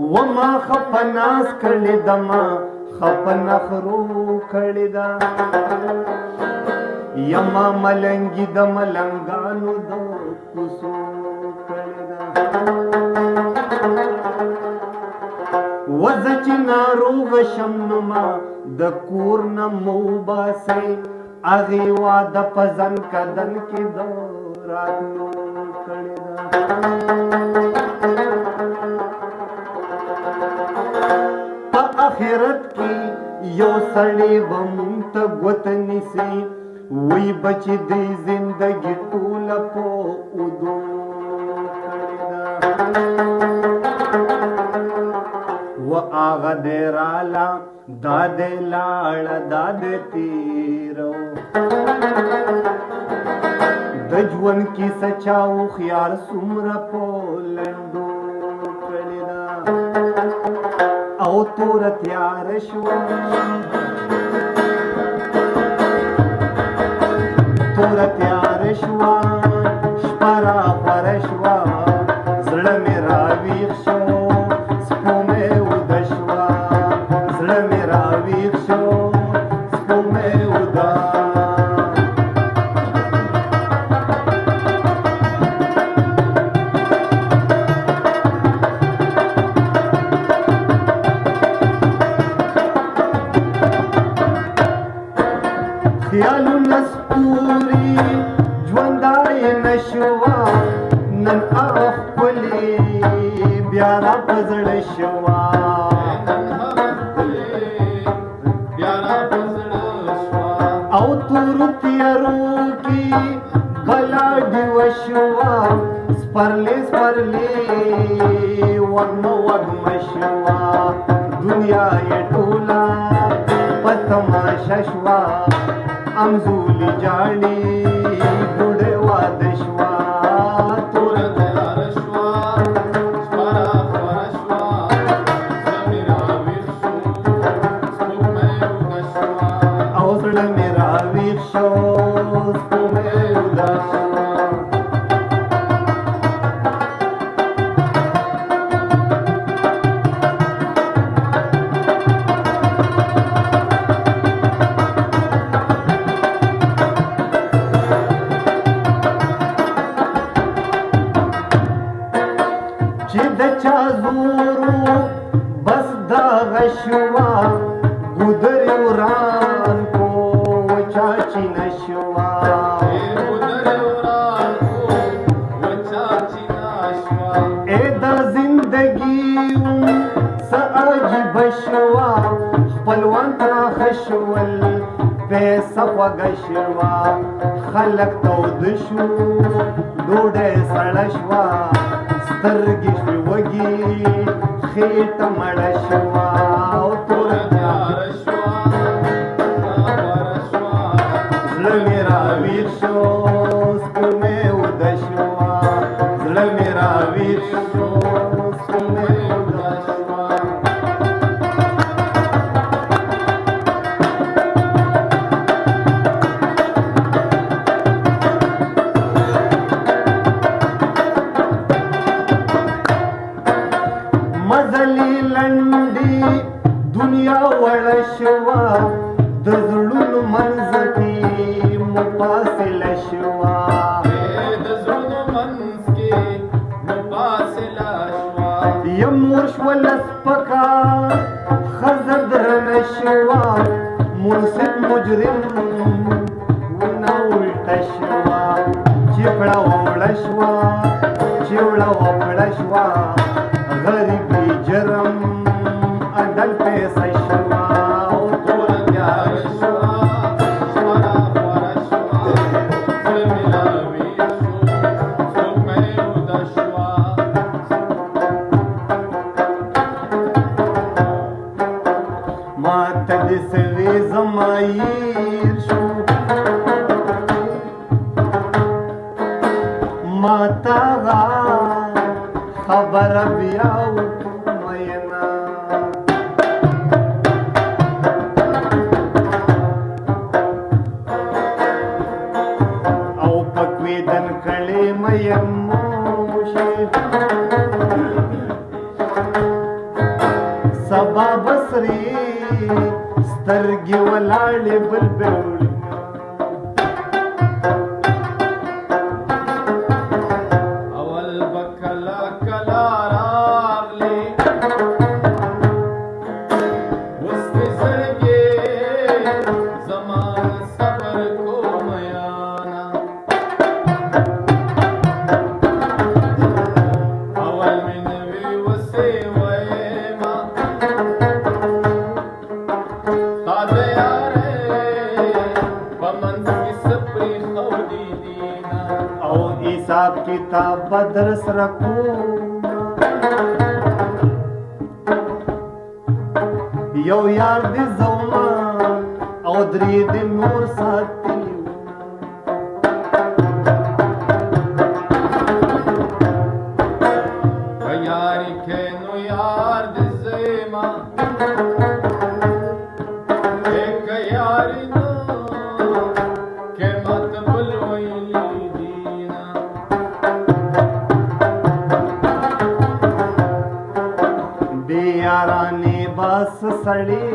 وما خپناس کړي دما خپنا خرو کړي دا یما ملنګي د ملنګانو د کوسو کړي دا وزچ ناروغ شمنما د کور نه مو باسي اغي وا د پزن کدن کې د راتلو کړي دا په آخرت کې یو سړی ومت غوت نسی وی بچ دی زندگی ټول په اودو کړي دا و آغا دیرالا داد لاړ داد تیرو د ژوند کی سچاو خيار سمره پولندو کړي دا او تور تیار شو تور تیار شو شپرا پر شو زړه مې راویښ شو سپو مې وده شو زړه مې راویښ شو سپو مې وده خیالو نسپوری ژوندای نشوا نن اخ کلی بیا را پزړ شوا او تور تیارو کی غلا دی وشوا سپرلی سپرلی وغم وغم شوا دنیا یې ټولا پتماشا شوا امزولی جاړي ګډه واد شوا تور تیار شوا سپارا خور شوا زمیرا ویښو سپومې ودا شوا او زړه مې راویښ شو سپومې ودا شوا چې د چا زورو بس دا غشوا ګودر وران کو وچا چی نشوا ګودر وران کو وچا چی نشوا اے د زندگی س عجیب شوا خپلوان تا خشول پیسه وغشوا خلق تود شو ډوډۍ سړه شوا سترګې وږي خېټه مړه شوا او تور تیار شوا زړه مې راویښ شو سپومې وده شوا زړه مې راویښ شو سپومې وده شوا مزلی لنډي دنیا وړه شوا د زړونو منځ کې مفاصله شوا د زړونو منځ کې مفاصله شوا یم ورشول سپکا ښځه درنه شوا منصف مجرم ونه الټه شوا چپړه وړه شوا چوړه وپړه شوا غریبی جرم عدل پیسه شوا او تور تیار شوا شورا خورا شوا ظلمی راوی شو سپومې وده شوا ما ته د سوي زمایر شو ما ته خبر بیا وکمینا او پکویدن کړي مې موشه سترګې ولاړې بلبلې اول بکلا کلا راغلی وسپې زړګې زمان صبر کوم یانا اول مې نوې وسې ویما تا د یارې په منځ کې سپرې خودې دینا او حساب کتاب بدر سره کوم یو یار دې زوما او درې دې نور ساتي یاری کې نو یار دې زما ایک یاری نو کې مت بل ویلی دینا بے یارانه باس سړی